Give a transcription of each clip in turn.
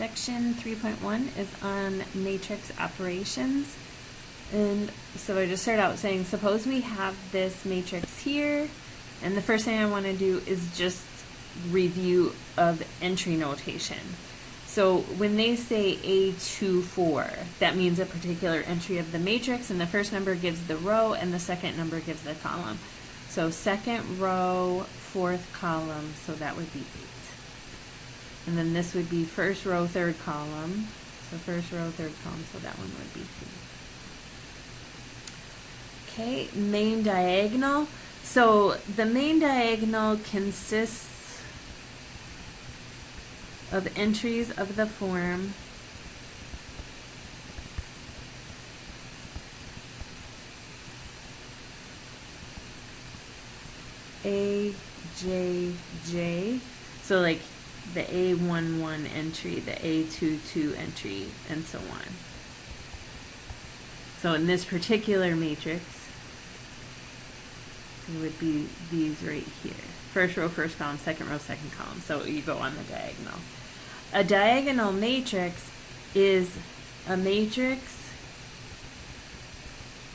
Section 3.1 is on matrix operations. And so I just start out saying, suppose we have this matrix here, and the first thing I want to do is just review of entry notation. So when they say A24, that means a particular entry of the matrix, and the first number gives the row, and the second number gives the column. So second row, fourth column, so that would be 8. And then this would be first row, third column. So first row, third column, so that one would be 3. Okay, main diagonal. So the main diagonal consists of entries of the form A, J, J. So like the A11 entry, the A22 entry, and so on. So in this particular matrix, it would be these right here. First row, first column, second row, second column. So you go on the diagonal. A diagonal matrix is a matrix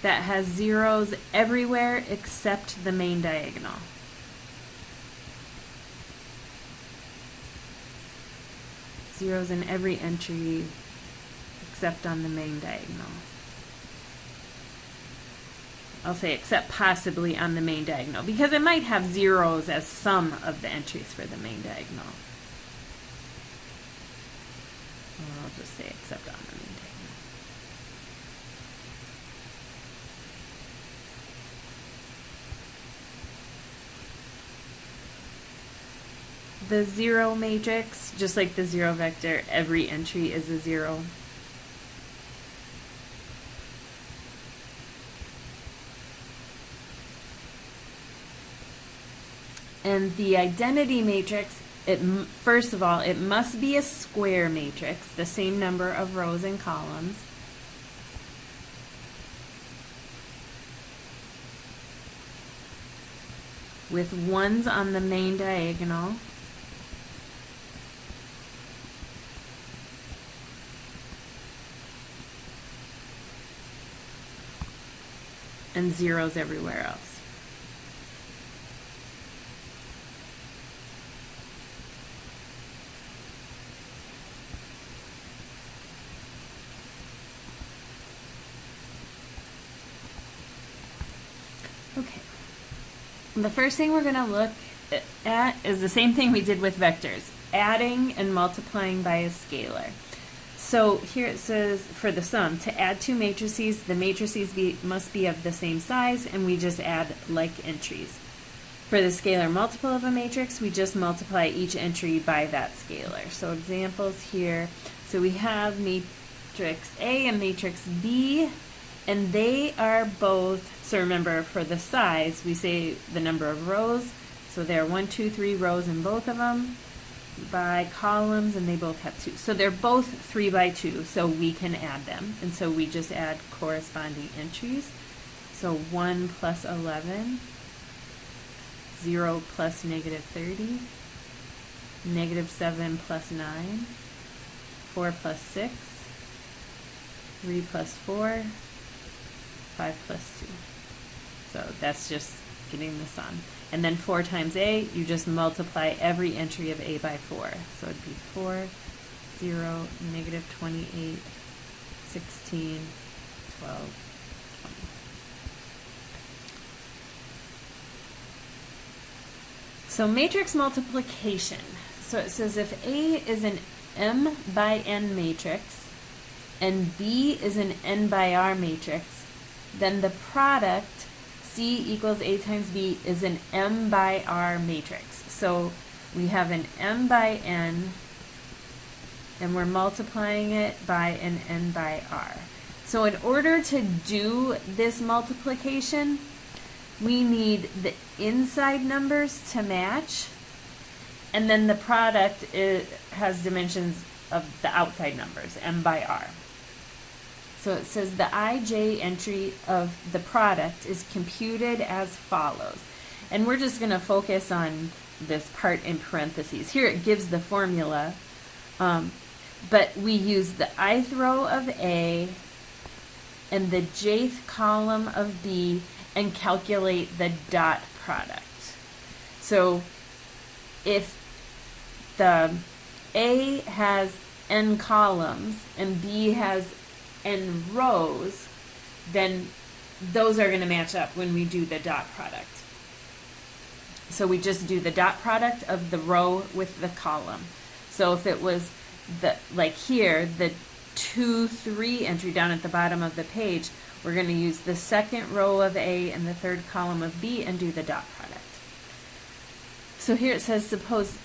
that has zeros everywhere except the main diagonal. Zeros in every entry except on the main diagonal. I'll say except possibly on the main diagonal, because it might have zeros as some of the entries for the main diagonal. Or I'll just say except on the main diagonal. The zero matrix, just like the zero vector, every entry is a zero. And the identity matrix, first of all, it must be a square matrix, the same number of rows and columns. With ones on the main diagonal. And zeros everywhere else. Okay. The first thing we're going to look at is the same thing we did with vectors, adding and multiplying by a scalar. So here it says for the sum, to add two matrices, the matrices must be of the same size, and we just add like entries. For the scalar multiple of a matrix, we just multiply each entry by that scalar. So examples here, so we have matrix A and matrix B, and they are both, so remember for the size, we say the number of rows, so there are 1, 2, 3 rows in both of them, by columns, and they both have 2. So they're both 3 by 2, so we can add them. And so we just add corresponding entries. So 1 plus 11, 0 plus negative 30, negative 7 plus 9, 4 plus 6, 3 plus 4, 5 plus 2. So that's just getting the sum. And then 4 times A, you just multiply every entry of A by 4. So it'd be 4, 0, negative 28, 16, 12, 20. So matrix multiplication. So it says if A is an M by N matrix and B is an N by R matrix, then the product C equals A times B is an M by R matrix. So we have an M by N, and we're multiplying it by an N by R. So in order to do this multiplication, we need the inside numbers to match, and then the product has dimensions of the outside numbers, M by R. So it says the IJ entry of the product is computed as follows. And we're just going to focus on this part in parentheses. Here it gives the formula. but we use the ith row of A and the jth column of B and calculate the dot product. So if the A has n columns and B has n rows, then those are going to match up when we do the dot product. So we just do the dot product of the row with the column. So if it was like here, the 2, 3 entry down at the bottom of the page, we're going to use the second row of A and the third column of B and do the dot product. So here it says suppose,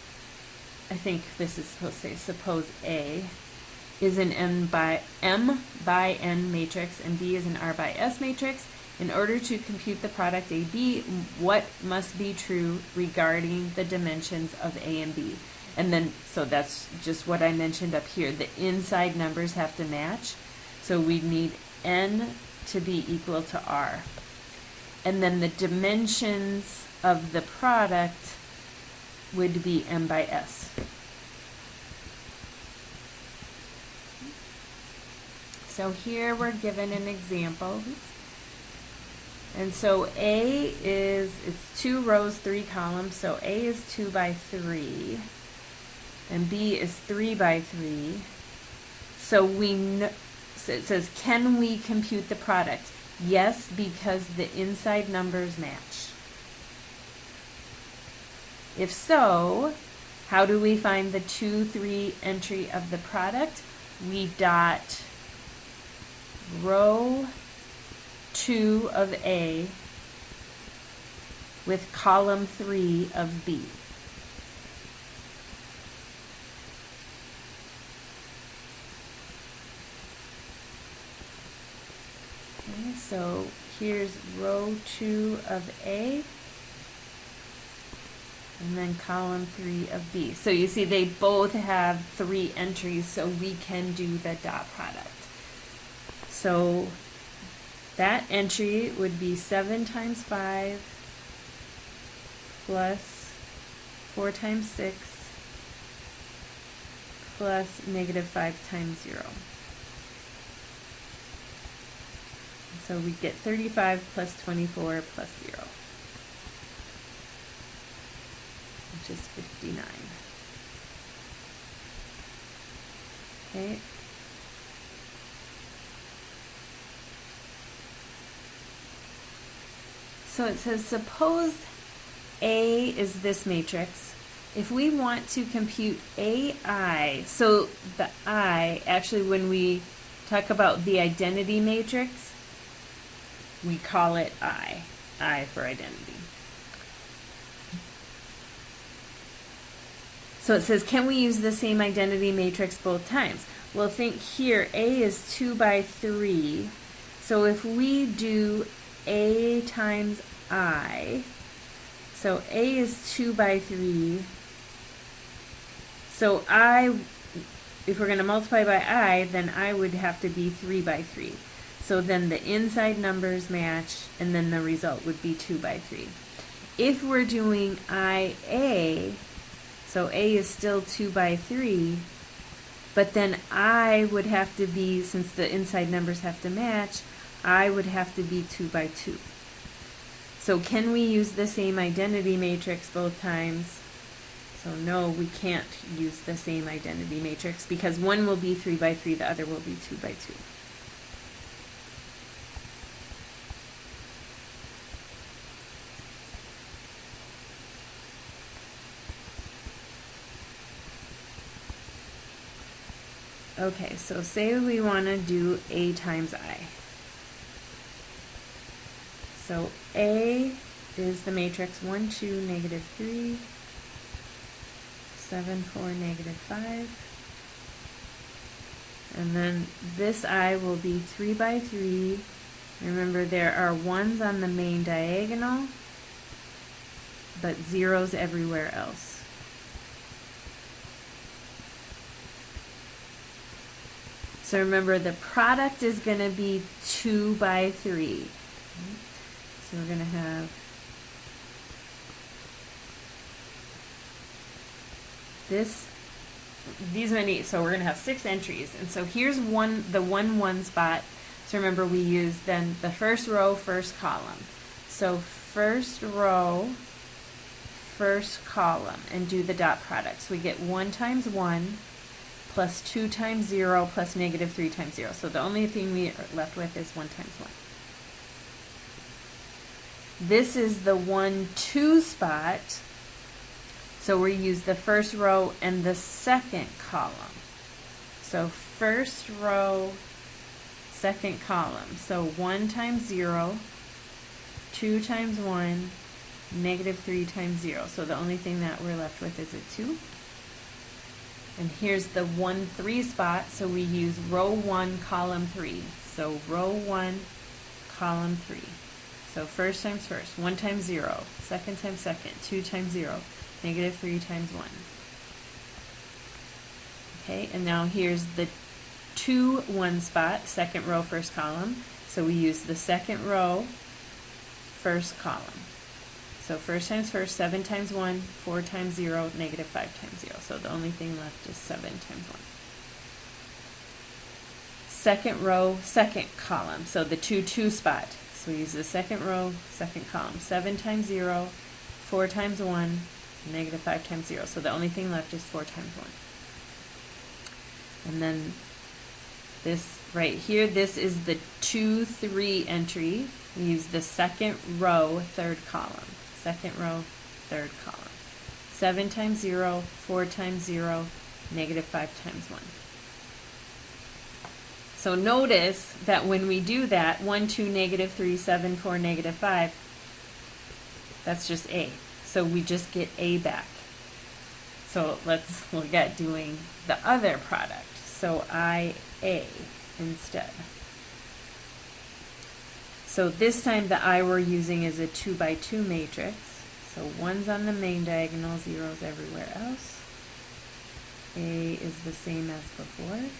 I think this is supposed to say suppose A is an m by n matrix and B is an r by s matrix. In order to compute the product AB, what must be true regarding the dimensions of A and B? And then, so that's just what I mentioned up here. The inside numbers have to match. So we need n to be equal to r. And then the dimensions of the product would be m by s. So here we're given an example. And so A is, it's 2 rows, 3 columns, so A is 2 by 3, and B is 3 by 3. So we know, so it says, can we compute the product? Yes, because the inside numbers match. If so, how do we find the 2, 3 entry of the product? We dot row 2 of A with column 3 of B. Okay, so here's row 2 of A and then column 3 of B. So you see they both have 3 entries, so we can do the dot product. So that entry would be 7 times 5 plus 4 times 6 plus negative 5 times 0. So we get 35 plus 24 plus 0, which is 59. Okay. So it says, suppose A is this matrix. If we want to compute AI, so the I, actually when we talk about the identity matrix, we call it I for identity. So it says, can we use the same identity matrix both times? Well, think here, A is 2 by 3. So if we do A times I, so A is 2 by 3. So I, if we're going to multiply by I, then I would have to be 3 by 3. So then the inside numbers match, and then the result would be 2 by 3. If we're doing IA, so A is still 2 by 3, but then I would have to be, since the inside numbers have to match, I would have to be 2 by 2. So can we use the same identity matrix both times? So no, we can't use the same identity matrix because one will be 3 by 3, the other will be 2 by 2. Okay, so say we want to do A times I. So A is the matrix 1, 2, negative 3, 7, 4, negative 5. And then this I will be 3 by 3. Remember, there are 1s on the main diagonal, but 0s everywhere else. So remember, the product is going to be 2 by 3. So we're going to have this these many, so we're going to have 6 entries. And so here's the 1 spot. So remember, we use then the first row, first column. So first row, first column, and do the dot product. So we get 1 times 1 plus 2 times 0 plus negative 3 times 0. So the only thing we are left with is 1 times 1. This is the 1, 2 spot. So we use the first row and the second column. So first row, second column. So 1 times 0, 2 times 1, negative 3 times 0. So the only thing that we're left with is a 2. And here's the 1, 3 spot. So we use row 1, column 3. So row 1, column 3. So first times first, 1 times 0, second times second, 2 times 0, negative 3 times 1. Okay, and now here's the 2, 1 spot, second row, first column. So we use the second row, first column. So first times first, 7 times 1, 4 times 0, negative 5 times 0. So the only thing left is 7 times 1. Second row, second column. So the 2, 2 spot. So we use the second row, second column. 7 times 0, 4 times 1, negative 5 times 0. So the only thing left is 4 times 1. And then this right here, this is the 2, 3 entry. We use the second row, third column. Second row, third column. 7 times 0, 4 times 0, negative 5 times 1. So notice that when we do that, 1, 2, negative 3, 7, 4, negative 5, that's just A. So we just get A back. So let's look at doing the other product. So IA instead. So this time the I we're using is a 2 by 2 matrix. So 1's on the main diagonal, 0's everywhere else. A is the same as before.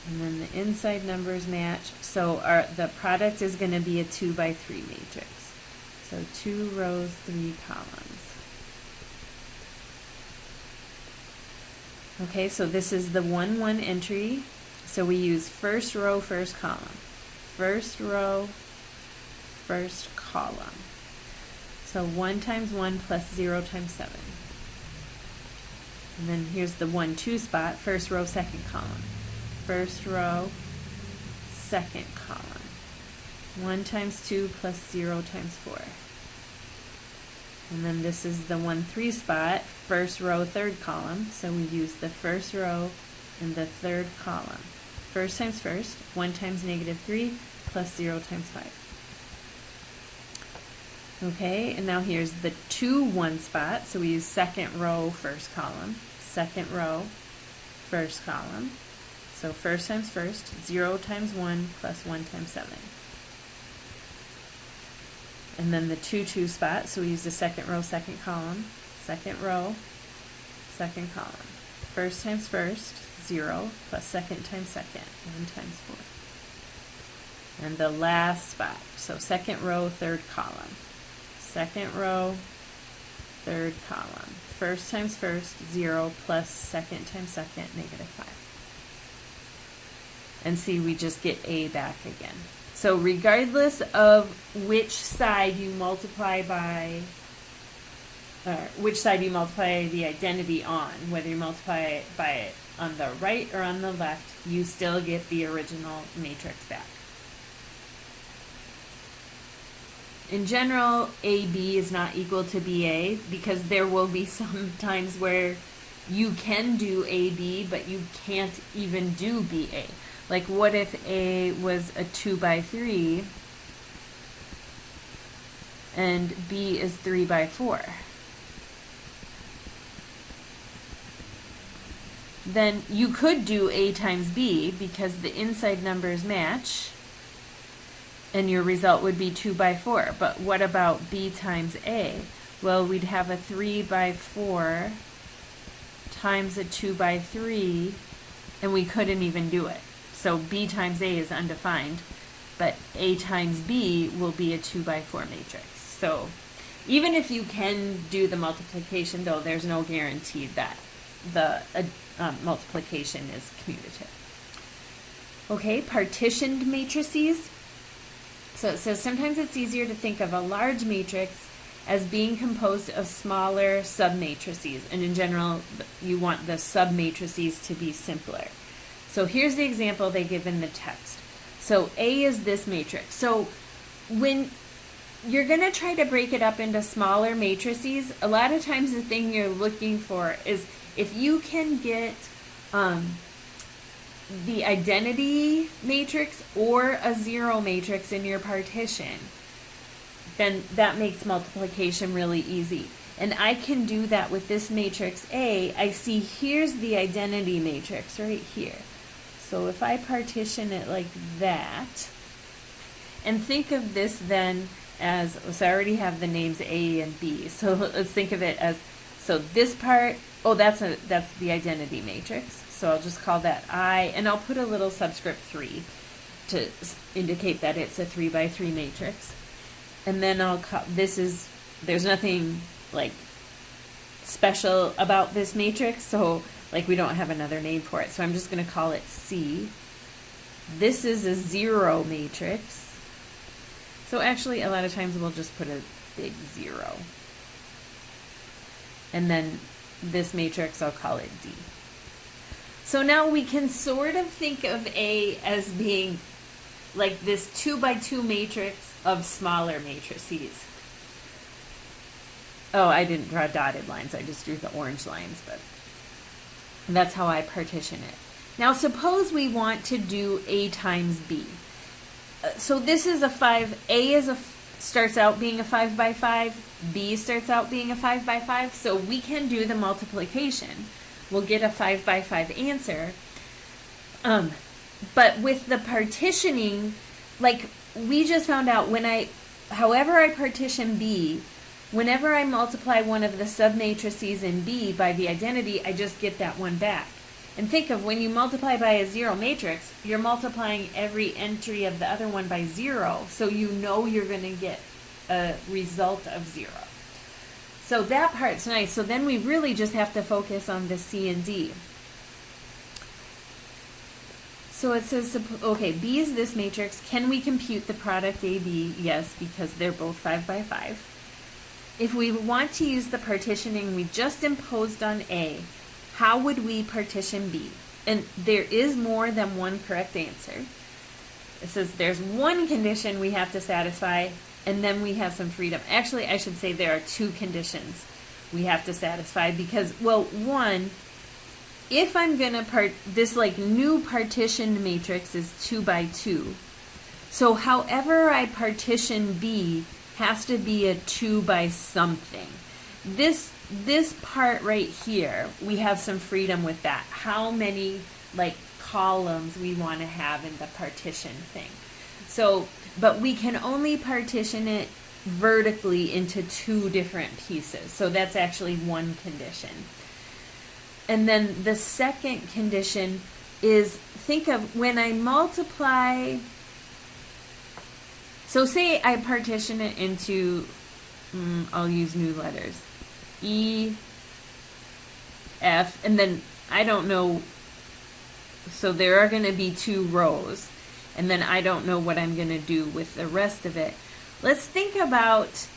And then the inside numbers match. So the product is going to be a 2 by 3 matrix. So 2 rows, 3 columns. Okay, so this is the 1, 1 entry. So we use first row, first column. First row, first column. So 1 times 1 plus 0 times 7. And then here's the 1, 2 spot. First row, second column. First row, second column. 1 times 2 plus 0 times 4. And then this is the 1, 3 spot, first row, third column. So we use the first row and the third column. First times first, 1 times negative 3 plus 0 times 5. Okay, and now here's the 2, 1 spot. So we use second row, first column. Second row, first column. So first times first, 0 times 1 plus 1 times 7. And then the 2, 2 spot, so we use the second row, second column. Second row, second column. First times first, 0 plus second times second, 1 times 4. And the last spot, so second row, third column. Second row, third column. First times first, 0 plus second times second, negative 5. And see, we just get A back again. So regardless of which side you multiply by, which side you multiply the identity on, whether you multiply it by it on the right or on the left, you still get the original matrix back. In general, AB is not equal to BA because there will be some times where you can do AB, but you can't even do BA. Like, what if A was a 2 by 3 and B is 3 by 4? Then you could do A times B because the inside numbers match and your result would be 2 by 4. But what about B times A? Well, we'd have a 3 by 4 times a 2 by 3 and we couldn't even do it. So B times A is undefined, but A times B will be a 2 by 4 matrix. So even if you can do the multiplication, though, there's no guarantee that the multiplication is commutative. Okay, partitioned matrices. So it says sometimes it's easier to think of a large matrix as being composed of smaller submatrices, and in general you want the submatrices to be simpler. So here's the example they give in the text. So A is this matrix. So when you're going to try to break it up into smaller matrices, a lot of times the thing you're looking for is if you can get the identity matrix or a zero matrix in your partition, then that makes multiplication really easy. And I can do that with this matrix A. I see here's the identity matrix right here. So if I partition it like that, and think of this then as, so I already have the names A and B. So let's think of it as, so this part, oh, that's the identity matrix. So I'll just call that I, and I'll put a little subscript 3 to indicate that it's a 3 by 3 matrix. And then I'll call, there's nothing like special about this matrix, so like we don't have another name for it. So I'm just going to call it C. This is a zero matrix. So actually a lot of times we'll just put a big 0. And then this matrix, I'll call it D. So now we can sort of think of A as being like this 2 by 2 matrix of smaller matrices. Oh, I didn't draw dotted lines, I just drew the orange lines, but that's how I partition it. Now suppose we want to do A times B. So this is a 5, A starts out being a 5 by 5, B starts out being a 5 by 5, so we can do the multiplication. We'll get a 5 by 5 answer. But with the partitioning, like we just found out however I partition B, whenever I multiply one of the submatrices in B by the identity, I just get that one back. And think of when you multiply by a zero matrix, you're multiplying every entry of the other one by 0, so you know you're going to get a result of 0. So that part's nice. So then we really just have to focus on the C and D. So it says, okay, B is this matrix. Can we compute the product AB? Yes, because they're both 5 by 5. If we want to use the partitioning we just imposed on A, how would we partition B? And there is more than one correct answer. It says there's one condition we have to satisfy, and then we have some freedom. Actually, I should say there are 2 conditions we have to satisfy because, well, one, if I'm going to this like new partitioned matrix is 2 by 2. So however I partition B has to be a 2 by something. This part right here, we have some freedom with that. How many like columns we want to have in the partition thing. So, but we can only partition it vertically into 2 different pieces. So that's actually one condition. And then the second condition is, think of when I multiply, so say I partition it into, I'll use new letters, E, F, and then I don't know, so there are going to be 2 rows, and then I don't know what I'm going to do with the rest of it. Let's think about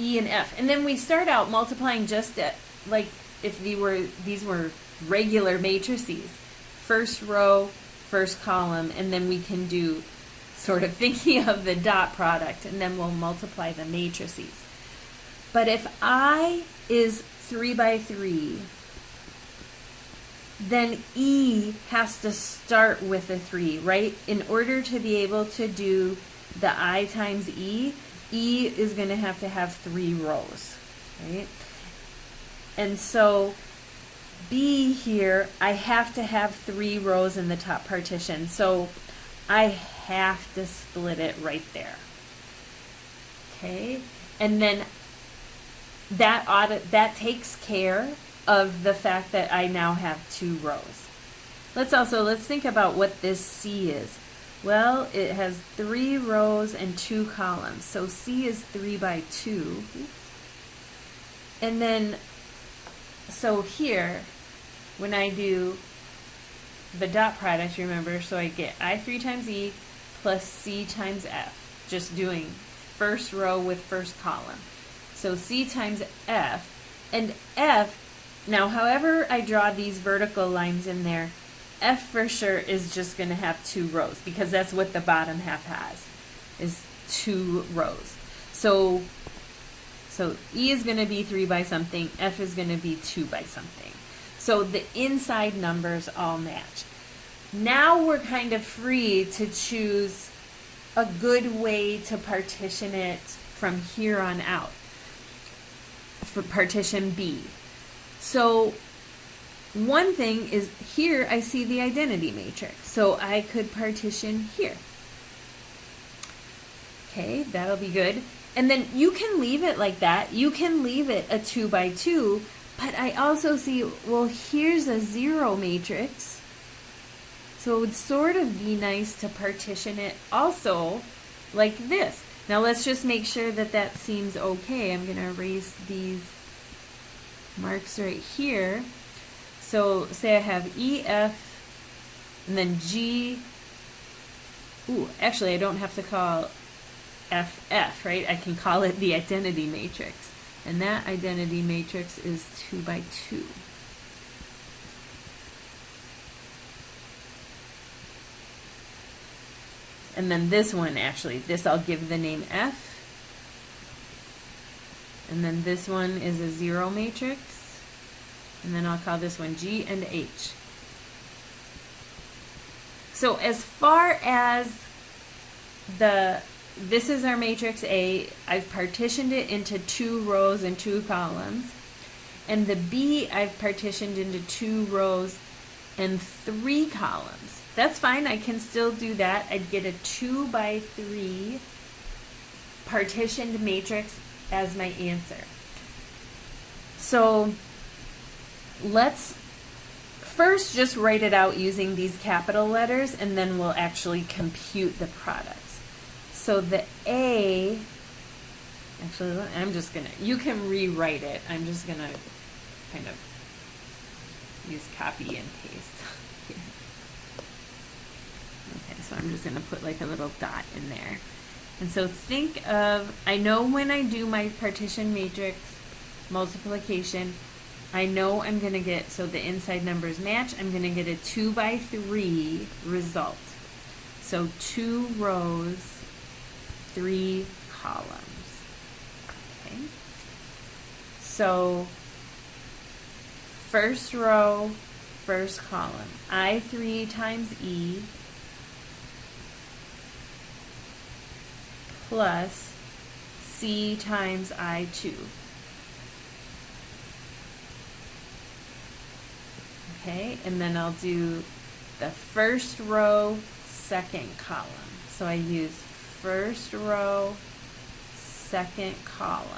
E and F, and then we start out multiplying just at, like, if these were regular matrices, first row, first column, and then we can do sort of thinking of the dot product, and then we'll multiply the matrices. But if I is 3 by 3, then E has to start with a 3, right? In order to be able to do the I times E is going to have 3 rows, right? And so B here, I have to have 3 rows in the top partition. So I have to split it right there. Okay? And then that takes care of the fact that I now have 2 rows. Let's think about what this C is. Well, it has 3 rows and 2 columns. So C is 3 by 2. And then, so here, when I do the dot product, remember, so I get I3 times E plus C times F, just doing first row with first column. So C times F, and F, now however I draw these vertical lines in there, F for sure is just going to have 2 rows, because that's what the bottom half has, is 2 rows. So E is going to be 3 by something, F is going to be 2 by something. So the inside numbers all match. Now we're kind of free to choose a good way to partition it from here on out for partition B. So one thing is here I see the identity matrix, so I could partition here. Okay, that'll be good. And then you can leave it like that. You can leave it a 2 by 2, but I also see, well, here's a 0 matrix. So it would sort of be nice to partition it also like this. Now let's just make sure that that seems okay. I'm going to erase these marks right here. So say I have E, F, and then G. Ooh, actually I don't have to call F, F, right? I can call it the identity matrix. And that identity matrix is 2 by 2. And then this one, actually, this I'll give the name F. And then this one is a 0 matrix. And then I'll call this one G and H. So as far as this is our matrix A, I've partitioned it into 2 rows and 2 columns. And the B, I've partitioned into 2 rows and 3 columns. That's fine, I can still do that. I'd get a 2 by 3 partitioned matrix as my answer. So let's first just write it out using these capital letters, and then we'll actually compute the products. So the A, actually, I'm just gonna, you can rewrite it. I'm just gonna kind of use copy and paste here. Okay, so I'm just gonna put like a little dot in there. And so think of, I know when I do my partition matrix multiplication, I know I'm gonna get, so the inside numbers match, I'm gonna get a 2 by 3 result. So 2 rows, 3 columns. Okay. So first row, first column, I3 times E plus C times I2. Okay, and then I'll do the first row, second column. So I use first row, second column.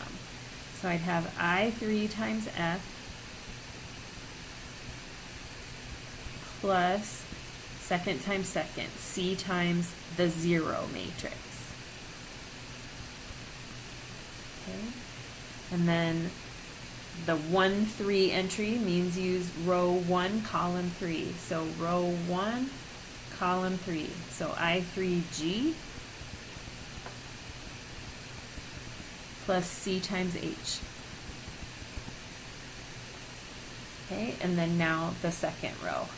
So I'd have I3 times F plus second times second, C times the 0 matrix. Okay, and then the 1, 3 entry means use row 1, column 3. So row 1, column 3. So I3G plus C times H. Okay, and then now the second row.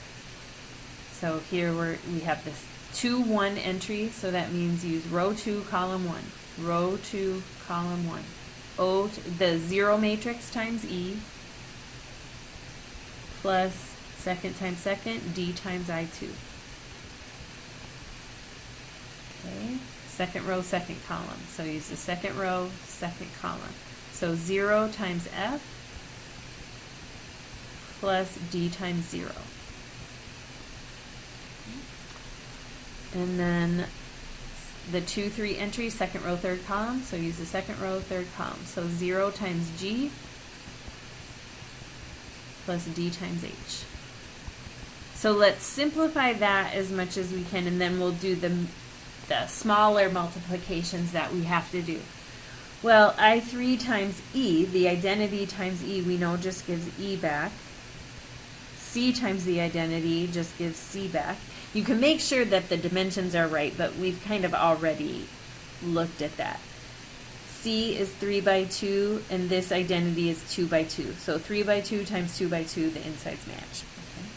So here we have this 2, 1 entry, so that means use row 2, column 1. Row 2, column 1. The 0 matrix times E plus second times second, D times I2. Okay, second row, second column. So use the second row, second column. So 0 times F plus D times 0. And then the 2, 3 entry, second row, third column. So use the second row, third column. So 0 times G plus D times H. So let's simplify that as much as we can, and then we'll do the smaller multiplications that we have to do. Well, I3 times E, the identity times E, we know just gives E back. C times the identity just gives C back. You can make sure that the dimensions are right, but we've kind of already looked at that. C is 3 by 2, and this identity is 2 by 2. So 3 by 2 times 2 by 2, the insides match. Okay.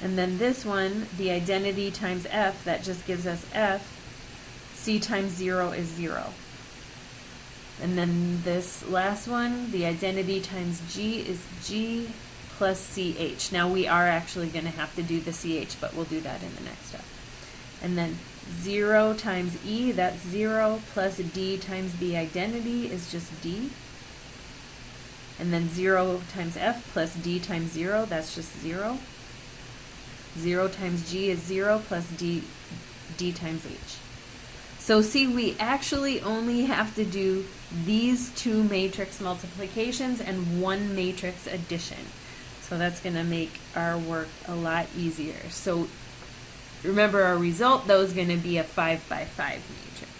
And then this one, the identity times F, that just gives us F. C times 0 is 0. And then this last one, the identity times G is G plus CH. Now we are actually going to have to do the CH, but we'll do that in the next step. And then 0 times E, that's 0, plus D times the identity is just D. And then 0 times F plus D times 0, that's just 0. 0 times G is 0 plus D times H. So see, we actually only have to do these two matrix multiplications and one matrix addition. So that's going to make our work a lot easier. So remember, our result, though, is going to be a 5 by 5 matrix.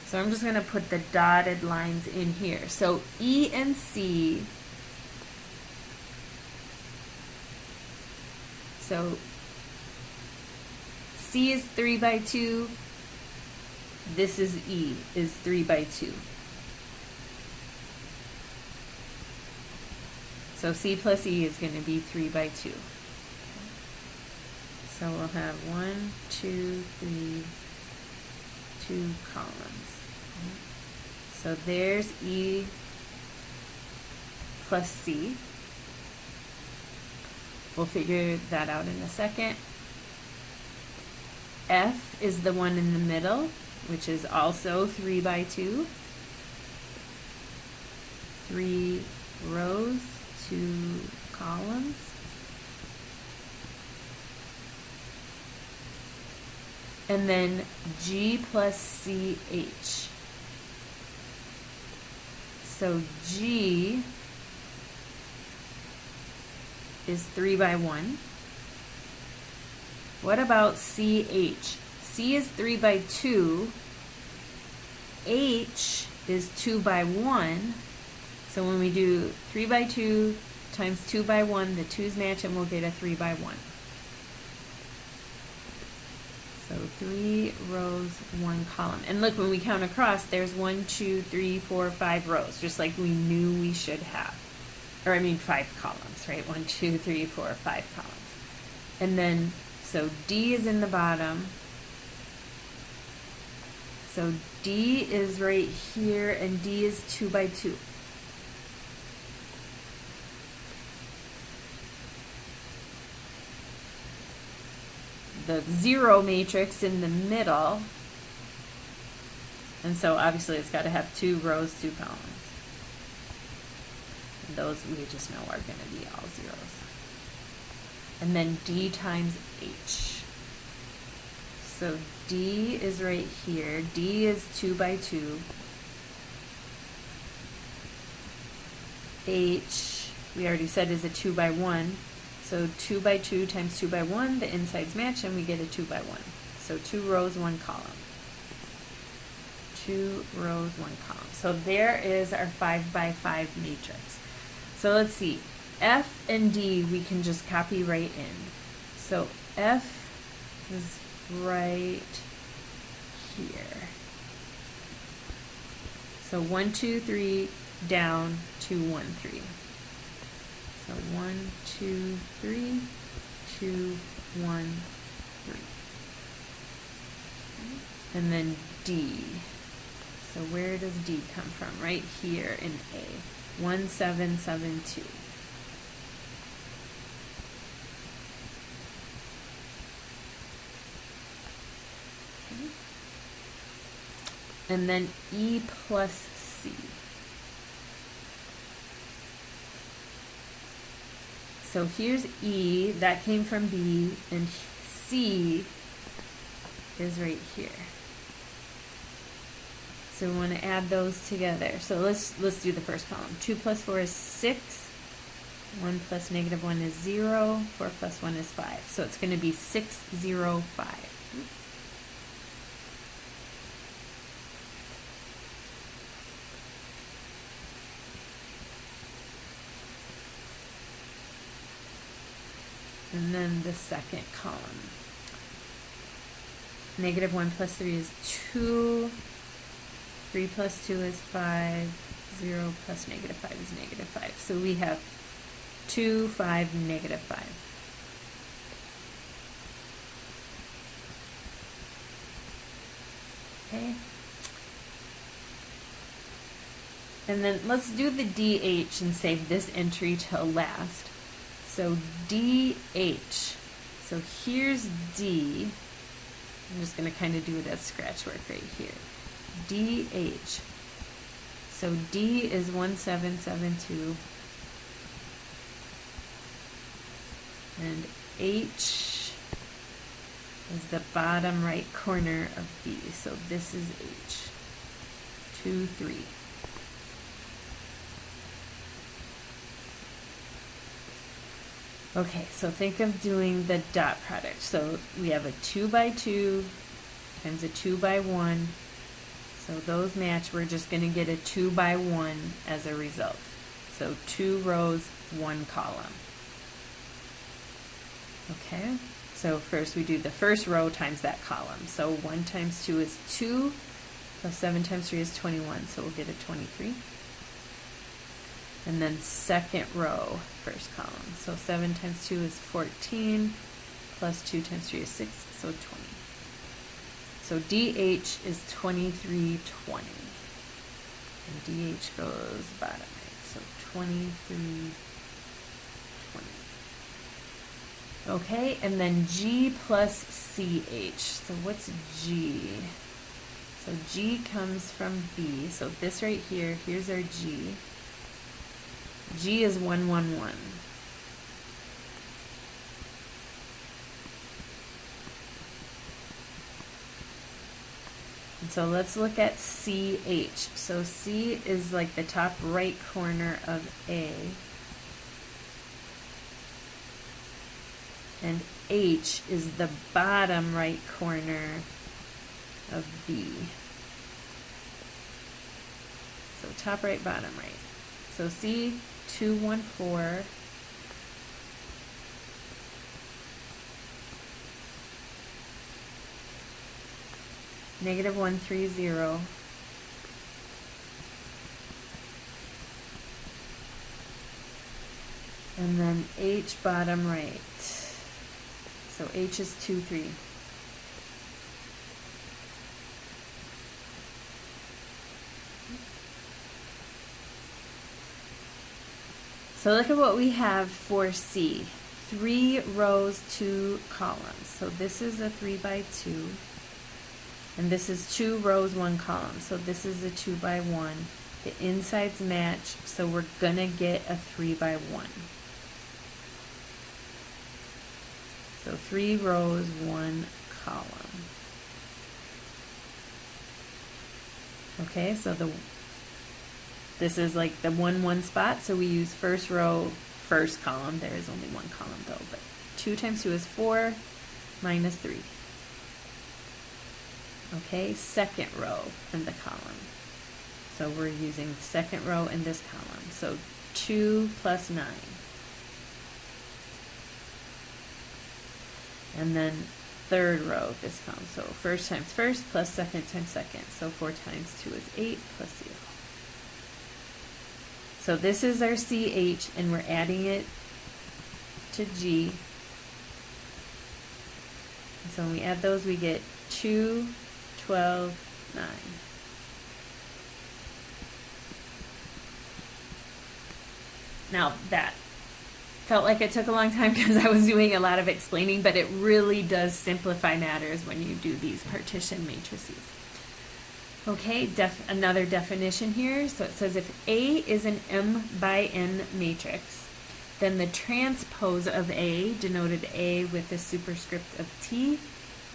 So I'm just going to put the dotted lines in here. So E and C, so C is 3 by 2. This is E, is 3 by 2. So C plus E is going to be 3 by 2. So we'll have 1, 2, 3, 2 columns. So there's E plus C. We'll figure that out in a second. F is the one in the middle, which is also 3 by 2. 3 rows, 2 columns. And then G plus CH. So G is 3 by 1. What about CH? C is 3 by 2. H is 2 by 1. So when we do 3 by 2 times 2 by 1, the 2's match and we'll get a 3 by 1. So 3 rows, 1 column. And look, when we count across, there's 1, 2, 3, 4, 5 rows, just like we knew we should have. Or I mean 5 columns, right? 1, 2, 3, 4, 5 columns. And then, so D is in the bottom. So D is right here, and D is 2 by 2. The 0 matrix in the middle, and so obviously it's got to have 2 rows, 2 columns. And those we just know are going to be all zeros. And then D times H. So D is right here. D is 2 by 2. H, we already said, is a 2 by 1. So 2 by 2 times 2 by 1, the insides match, and we get a 2 by 1. So 2 rows, 1 column. 2 rows, 1 column. So there is our 5 by 5 matrix. So let's see. F and D we can just copy right in. So F is right here. So 1, 2, 3 down, 2, 1, 3. So 1, 2, 3, 2, 1, 3. And then D. So where does D come from? Right here in A. 1, 7, 7, 2. Okay. And then E plus C. So here's E, that came from B, and C is right here. So we want to add those together. So let's do the first column. 2 plus 4 is 6. 1 plus negative 1 is 0. 4 plus 1 is 5. So it's going to be 605. And then the second column. Negative 1 plus 3 is 2. 3 plus 2 is 5. 0 plus negative 5 is negative 5. So we have 2, 5, negative 5. Okay. And then let's do the DH and save this entry till last. So DH. So here's D. I'm just going to kind of do it as scratch work right here. DH. So D is 1772. And H is the bottom right corner of B. So this is H. 2, 3. Okay, so think of doing the dot product. So we have a 2 by 2 times a 2 by 1. So those match. We're just going to get a 2 by 1 as a result. So 2 rows, 1 column. Okay, so first we do the first row times that column. So 1 times 2 is 2, plus 7 times 3 is 21. So we'll get a 23. And then second row, first column. So 7 times 2 is 14, plus 2 times 3 is 6, so 20. So DH is 2320. And DH goes bottom right, so 2320. Okay, and then G plus CH. So what's G? So G comes from B. So this right here, here's our G. G is 111. And so let's look at CH. So C is like the top right corner of A. And H is the bottom right corner of B. So top right, bottom right. So C, 214. Negative 130. And then H bottom right. So H is 23. So look at what we have for C. 3 rows, 2 columns. So this is a 3 by 2. And this is 2 rows, 1 column. So this is a 2 by 1. The insides match, so we're gonna get a 3 by 1. So 3 rows, 1 column. Okay, so this is like the 1, 1 spot, so we use first row, first column. There is only 1 column though, but 2 times 2 is 4, minus 3. Okay, second row in the column. So we're using second row in this column. So 2 plus 9. And then third row, this column. So first times first, plus second times second. So 4 times 2 is 8, plus 0. So this is our CH, and we're adding it to G. And so when we add those, we get 2, 12, 9. Now that felt like it took a long time because I was doing a lot of explaining, but it really does simplify matters when you do these partition matrices. Okay, another definition here. So it says if A is an M by N matrix, then the transpose of A, denoted A with the superscript of T,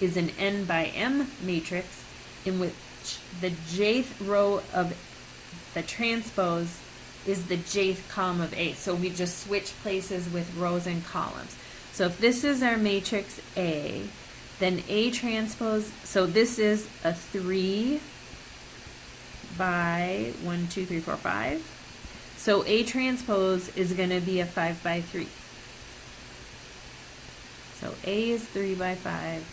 is an N by M matrix in the jth row of the transpose is the jth column of A. So we just switch places with rows and columns. So if this is our matrix A, then A transpose, so this is a 3 by 1, 2, 3, 4, 5. So A transpose is going to be a 5 by 3. So A is 3 by 5.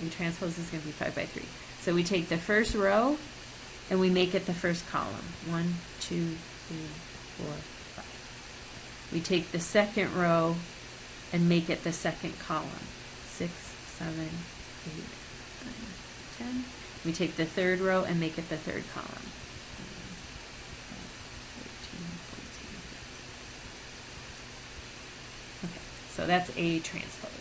A transpose is going to be 5 by 3. So we take the first row and we make it the first column. 1, 2, 3, 4, 5. We take the second row and make it the second column. 6, 7, 8, 9, 10. We take the third row and make it the third column. 13, 14, 15. Okay, so that's A transpose.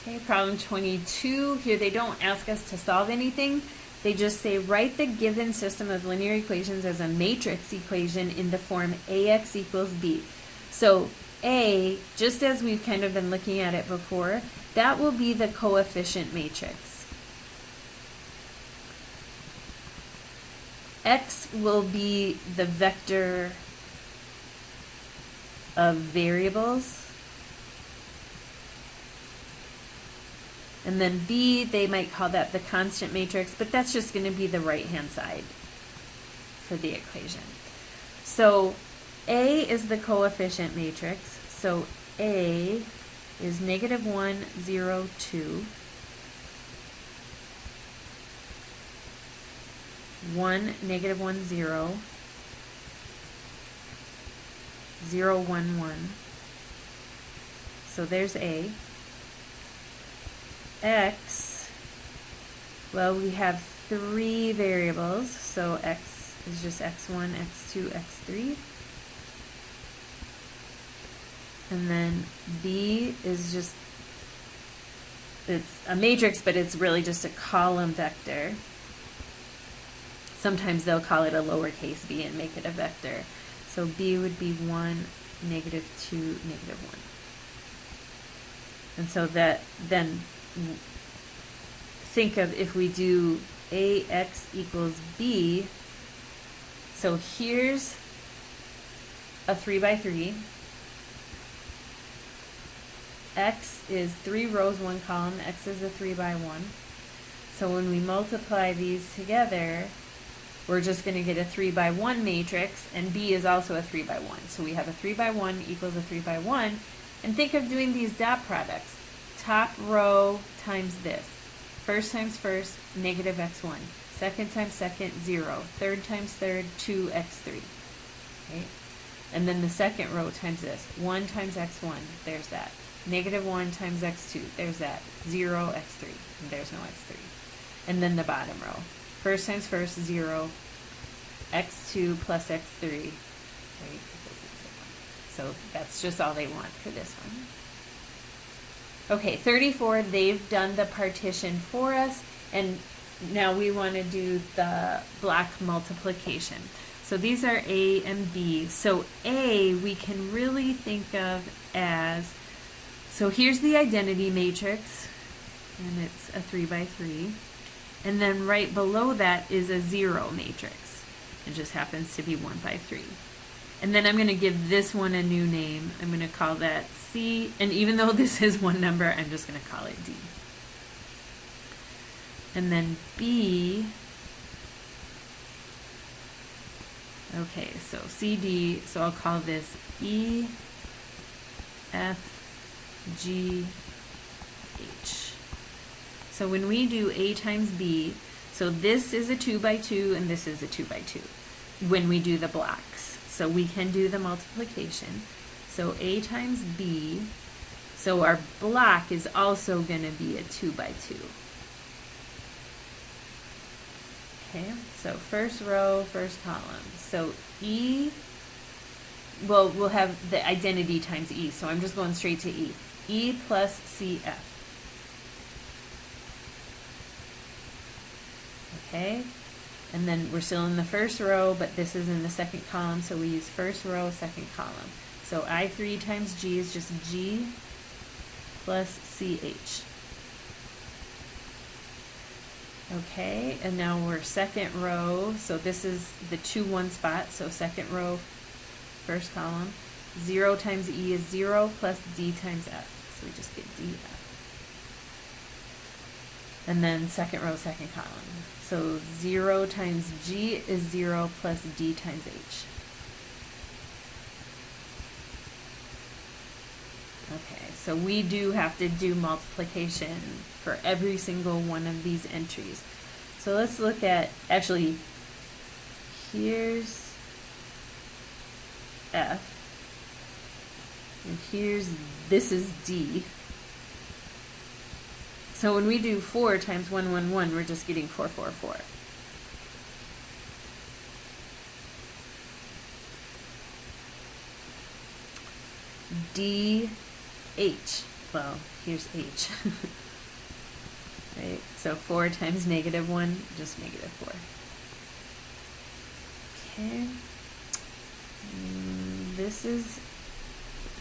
Okay, problem 22. Here they don't ask us to solve anything. They just say write the given system of linear equations as a matrix equation in the form AX equals B. So A, just as we've kind of been looking at it before, that will be the coefficient matrix. X will be the vector of variables. And then B, they might call that the constant matrix, but that's just going to be the right-hand side for the equation. So A is the coefficient matrix. So A is -1, 0, 2. 1, -1, 0. 0, 1, 1. So there's A. X, well, we have 3 variables, so X is just X1, X2, X3. And then B is just, it's a matrix, but it's really just a column vector. Sometimes they'll call it a lowercase b and make it a vector. So B would be 1, -2, -1. And so that then, think of if we do AX equals B, so here's a 3 by 3. X is 3 rows, 1 column. X is a 3 by 1. So when we multiply these together, we're just going to get a 3 by 1 matrix, and B is also a 3 by 1. So we have a 3 by 1 equals a 3 by 1. And think of doing these dot products. Top row times this. First times first, -x1. Second times second, 0. Third times third, 2x3. Okay? And then the second row times this. 1 times x1, there's that. -1 times x2, there's that. 0, x3, and there's no x3. And then the bottom row. First times first, 0. x2 plus x3. Right? So that's just all they want for this one. Okay, 34, they've done the partition for us, and now we want to do the block multiplication. So these are A and B. So A, we can really think of as, so here's the identity matrix, and it's a 3 by 3. And then right below that is a 0 matrix. It just happens to be 1 by 3. And then I'm going to give this one a new name. I'm going to call that C, and even though this is one number, I'm just going to call it D. And then B, okay, so CD, so I'll call this E, F, G, H. So when we do A times B, so this is a 2 by 2 and this is a 2 by 2 when we do the blocks. So we can do the multiplication. So A times B, so our block is also going to be a 2 by 2. Okay, so first row, first column. So E, well, we'll have the identity times E, so I'm just going straight to E. E plus CF. Okay, and then we're still in the first row, but this is in the second column, so we use first row, second column. So I3 times G is just G plus CH. Okay, and now we're second row, so this is the 2, 1 spot, so second row, first column. 0 times E is 0 plus D times F, so we just get DF. And then second row, second column. So 0 times G is 0 plus D times H. Okay, so we do have to do multiplication for every single one of these entries. So let's look at, actually, here's F, and this is D. So when we do 4 times 1, 1, 1, we're just getting 4, 4, 4. DH, well, here's H. Right, so 4 times -1, just -4. Okay,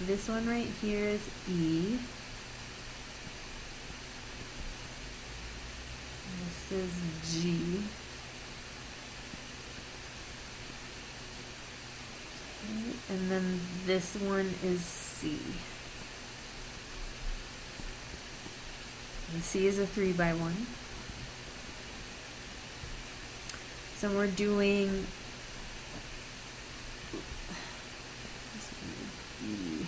this one right here is E. This is G. Okay, and then this one is C. And C is a 3 by 1. So we're doing E.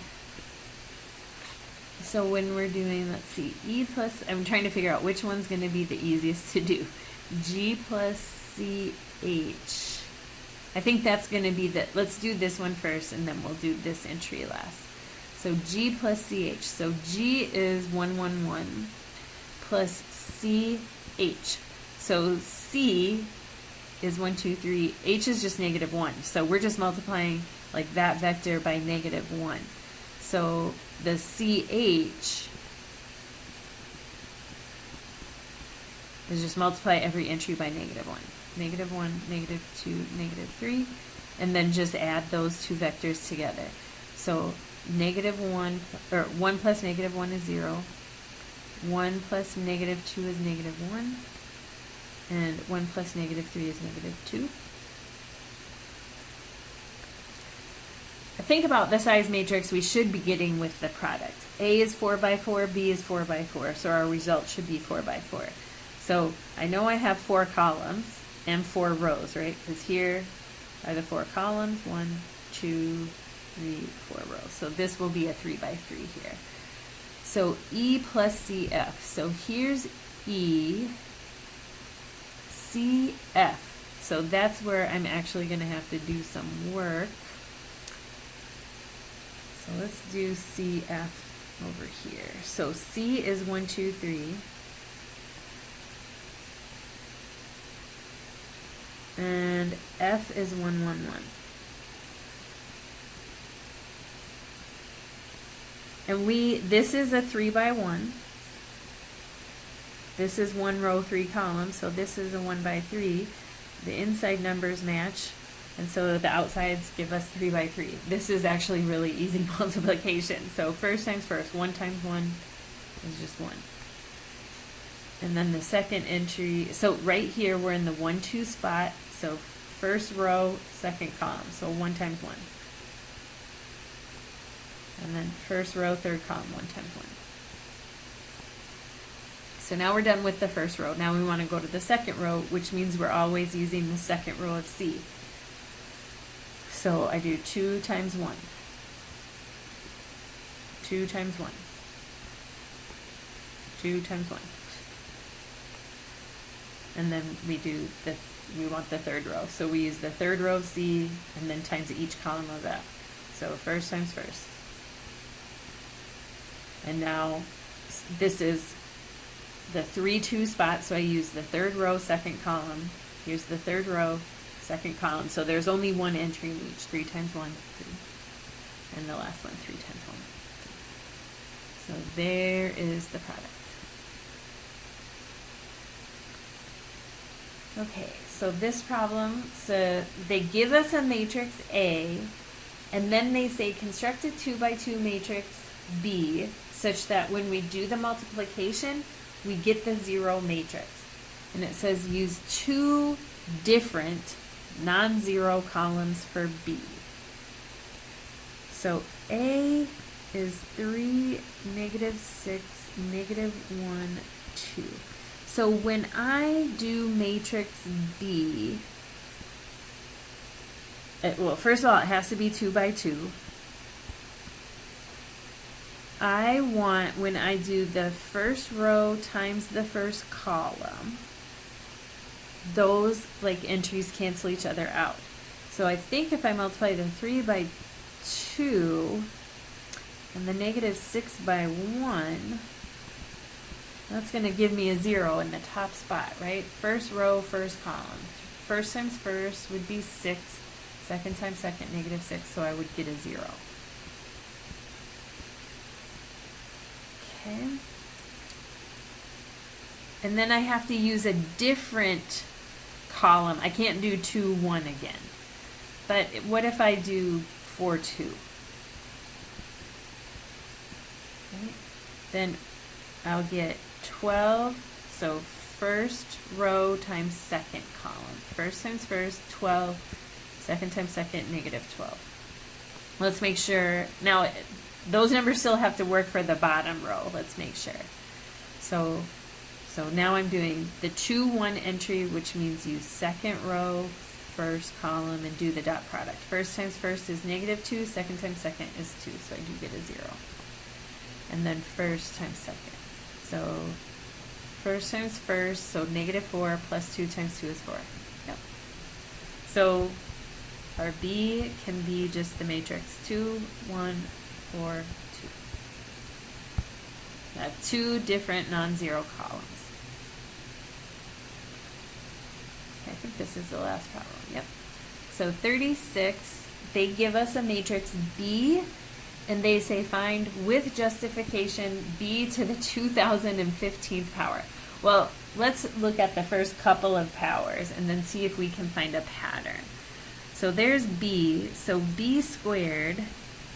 So when we're doing, let's see, E plus, I'm trying to figure out which one's going to be the easiest to do. G plus CH. I think that's going to be let's do this one first and then we'll do this entry last. So G plus CH. So G is 1, 1, 1 plus CH. So C is 1, 2, 3. H is just -1. So we're just multiplying like that vector by -1. So the CH is just multiply every entry by -1. -1, -2, -3, and then just add those two vectors together. So -1, or 1 plus -1 is 0. 1 plus -2 is -1. And 1 plus -3 is -2. Think about the size matrix we should be getting with the product. A is 4 by 4, B is 4 by 4, so our result should be 4 by 4. So I know I have 4 columns and 4 rows, right? Because here are the 4 columns, 1, 2, 3, 4 rows. So this will be a 3 by 3 here. So E plus CF. So here's E, CF. So that's where I'm actually going to have to do some work. So let's do CF over here. So C is 1, 2, 3. And F is 1, 1, 1. And this is a 3 by 1. This is 1 row, 3 columns, so this is a 1 by 3. The inside numbers match, and so the outsides give us 3 by 3. This is actually really easy multiplication. So first times first, 1 times 1 is just 1. And then the second entry, so right here we're in the 1, 2 spot, so first row, second column, so 1 times 1. And then first row, third column, 1 times 1. So now we're done with the first row. Now we want to go to the second row, which means we're always using the second row of C. So I do 2 times 1. 2 times 1. 2 times 1. And then we want the third row. So we use the third row of C and then times each column of F. So first times first. And now this is the 3, 2 spot, so I use the third row, second column. Here's the third row, second column. So there's only one entry in each. 3 times 1, 3. And the last one, 3 times 1. So there is the product. Okay, so this problem, so they give us a matrix A, and then they say construct a 2 by 2 matrix B, such that when we do the multiplication, we get the 0 matrix. And it says use two different non-zero columns for B. So A is 3, -6, -1, 2. So when I do matrix B, well, first of all, it has to be 2 by 2. I want, when I do the first row times the first column, those like entries cancel each other out. So I think if I multiply the 3 by 2 and the -6 by 1, that's going to give me a 0 in the top spot, right? First row, first column. First times first would be 6. Second times second, -6, so I would get a 0. Okay. And then I have to use a different column. I can't do 2, 1 again. But what if I do 4, 2? Okay. Then I'll get 12, so first row times second column. First times first, 12. Second times second, -12. Let's make sure. Now, those numbers still have to work for the bottom row. Let's make sure. So now I'm doing the 2, 1 entry, which means use second row, first column, and do the dot product. First times first is -2. Second times second is 2, so I do get a 0. And then first times second. So first times first, so -4 plus 2 times 2 is 4. Yep. So our B can be just the matrix 2, 1, 4, 2. I have 2 different non-zero columns. Okay, I think this is the last problem. Yep. So 36, they give us a matrix B, and they say find with justification B to the 2015th power. Well, let's look at the first couple of powers and then see if we can find a pattern. So there's B, so B squared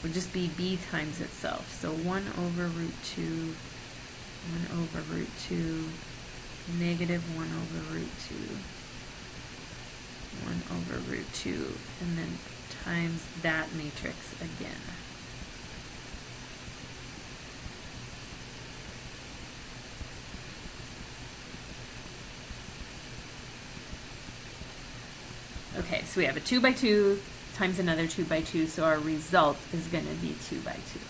would just be B times itself. So 1 over root 2, 1 over root 2, -1 over root 2, 1 over root 2, and then times that matrix again. Okay, so we have a 2 by 2 times another 2 by 2, so our result is going to be 2 by 2.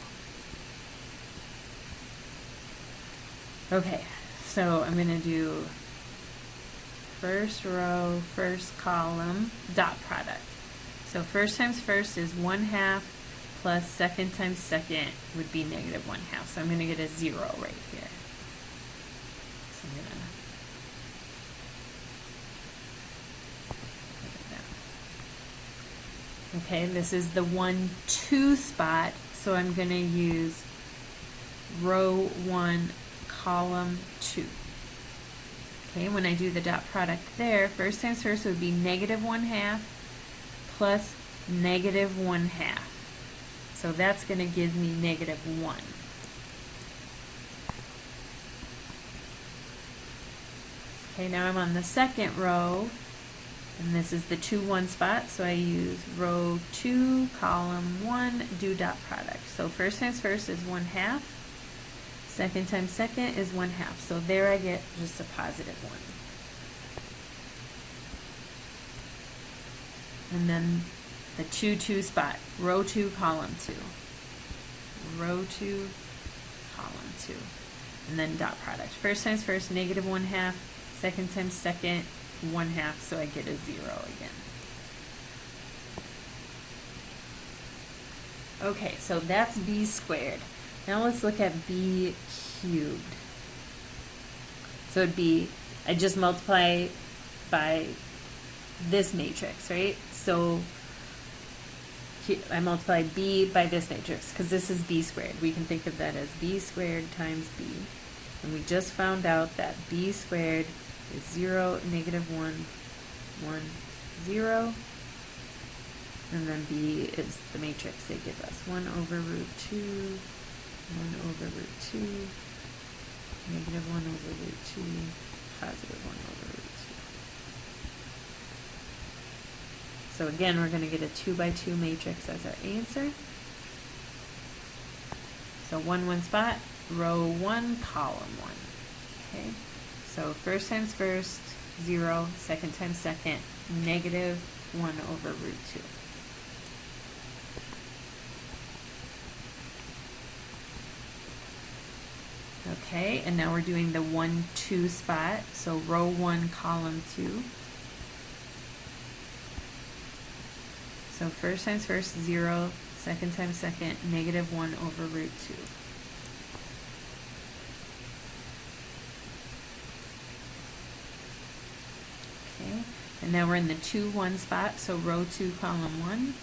Okay, so I'm going to do first row, first column, dot product. So first times first is 1/2 plus second times second would be -1/2. So I'm going to get a 0 right here. So I'm going to okay, this is the 1, 2 spot, so I'm going to use row 1, column 2. Okay, when I do the dot product there, first times first would be -1/2 plus -1/2. So that's going to give me -1. Okay, now I'm on the second row. And this is the 2, 1 spot, so I use row 2, column 1, do dot product. So first times first is 1/2, second times second is 1/2. So there I get just a +1. And then the 2, 2 spot, row 2, column 2. Row 2, column 2. And then dot product. First times first, -1/2, second times second, 1/2, so I get a 0 again. Okay, so that's B squared. Now let's look at B cubed. So it'd be, I just multiply by this matrix, right? So I multiply B by this matrix because this is B squared. We can think of that as B squared times B. And we just found out that B squared is 0, -1, 1, 0. And then B is the matrix they give us. 1 over root 2, 1 over root 2, -1 over root 2, +1 over root 2. So again, we're going to get a 2 by 2 matrix as our answer. So 1, 1 spot, row 1, column 1. Okay, so first times first, 0, second times second, negative 1 over root 2. Okay, and now we're doing the 1, 2 spot, so row 1, column 2. So first times first, 0, second times second, negative 1 over root 2. Okay, and now we're in the 2, 1 spot, so row 2, column 1.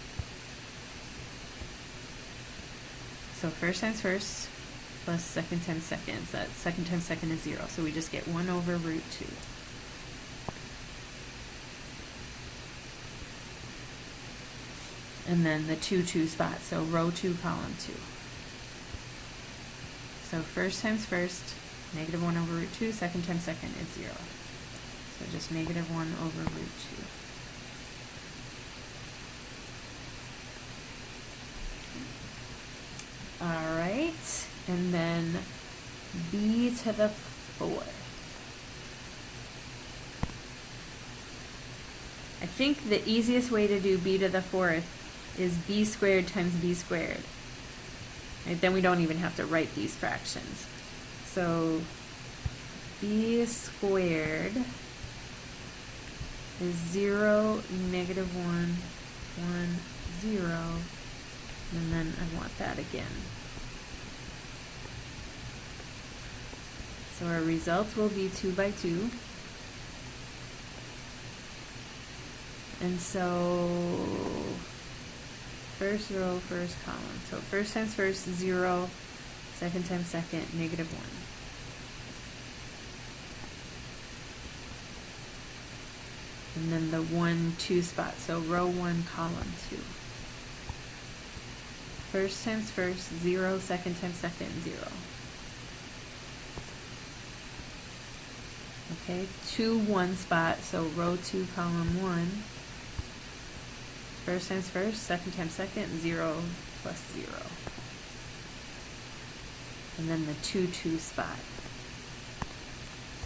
So first times first plus second times second, so that second times second is 0, so we just get 1 over root 2. And then the 2, 2 spot, so row 2, column 2. So first times first, negative 1 over root 2, second times second is 0. So just negative 1 over root 2. All right, and then b to the 4th. I think the easiest way to do b to the 4th is b squared times b squared. Right? Then we don't even have to write these fractions. So b squared is 0, negative 1, 1, 0, and then I want that again. So our result will be 2 by 2. And so first row, first column. So first times first, 0, second times second, negative 1. And then the 1, 2 spot, so row 1, column 2. First times first, 0, second times second, 0. Okay, 2, 1 spot, so row 2, column 1. First times first, second times second, 0 plus 0. And then the 2, 2 spot.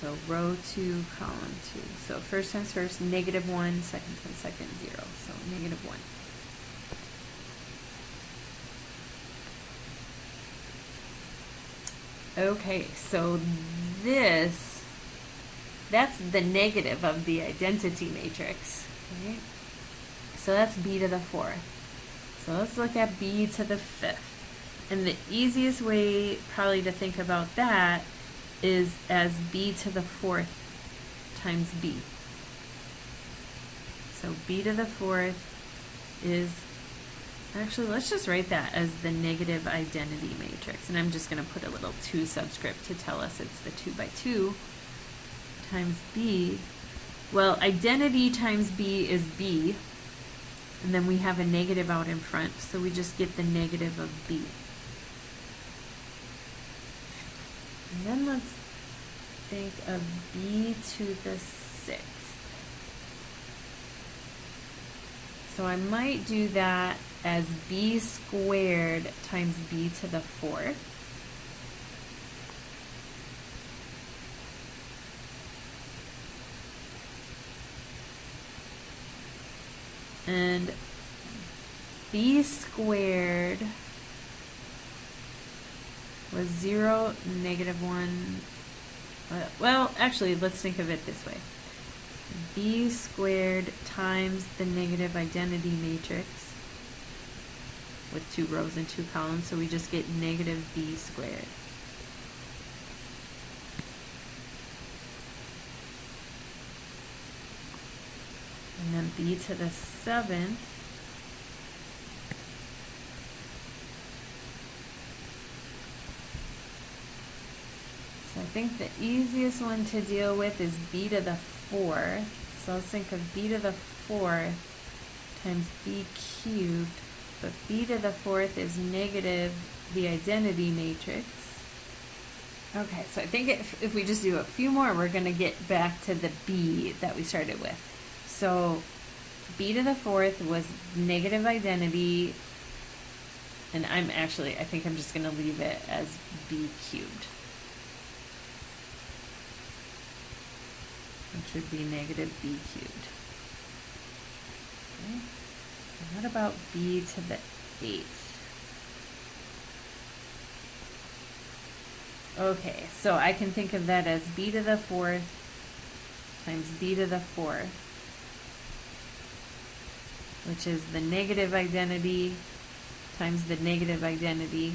So row 2, column 2. So first times first, negative 1, second times second, 0. So negative 1. Okay, so that's the negative of the identity matrix, right? So that's b to the 4th. So let's look at b to the 5th. And the easiest way probably to think about that is as b to the 4th times b. So b to the 4th is, actually let's just write that as the negative identity matrix. And I'm just going to put a little 2 subscript to tell us it's the 2 by 2 times b. Well, identity times b is b. And then we have a negative out in front, so we just get the negative of b. And then let's think of b to the 6th. So I might do that as b squared times b to the 4th. And b squared was 0, negative 1. Well, actually, let's think of it this way. B squared times the negative identity matrix with 2 rows and 2 columns, so we just get negative b squared. And then b to the 7th so I think the easiest one to deal with is b to the 4th. So let's think of b to the 4th times b cubed, but b to the 4th is negative the identity matrix. Okay, so I think if we just do a few more, we're going to get back to the b that we started with. So b to the fourth was negative identity, and I think I'm just going to leave it as b cubed, which would be negative b cubed. Okay. What about b to the eighth? Okay, so I can think of that as b to the fourth times b to the fourth, which is the negative identity times the negative identity.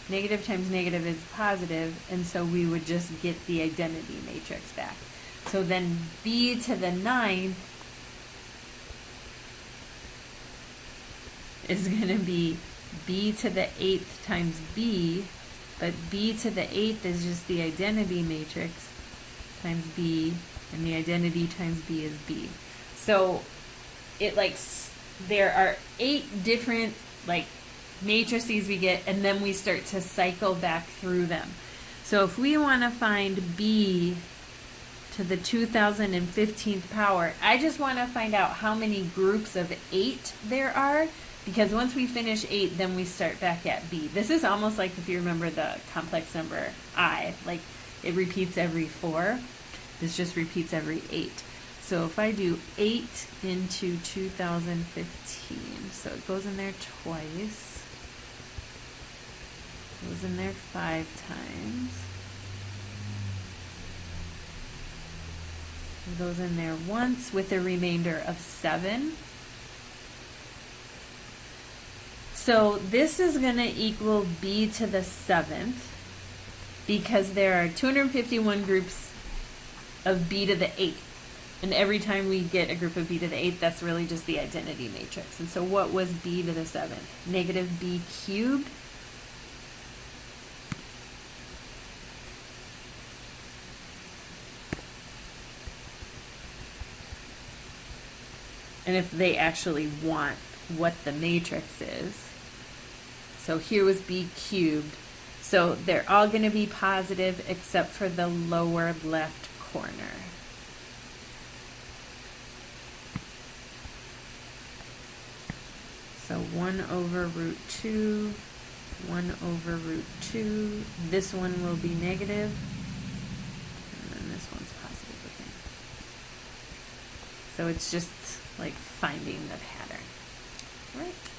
Negative times negative is positive, and so we would just get the identity matrix back. So then b to the 9 is going to be b to the 8th times b, but b to the 8th is just the identity matrix times b, and the identity times b is b. So it there are 8 different matrices we get, and then we start to cycle back through them. So if we want to find b to the 2015th power, I just want to find out how many groups of 8 there are, because once we finish 8, then we start back at b. This is almost like if you remember the complex number I, it repeats every 4. This just repeats every 8. So if I do 8 into 2015, so it goes in there twice, goes in there 5 times, it goes in there once with a remainder of 7. So this is going to equal b to the 7th, because there are 251 groups of b to the 8th. And every time we get a group of b to the 8th, that's really just the identity matrix. And so what was b to the 7th? Negative b cubed. And if they actually want what the matrix is, so here was b cubed. So they're all going to be positive except for the lower left corner. So 1 over root 2, 1 over root 2. This one will be negative, and then this one's positive again. So it's just finding the pattern. All right.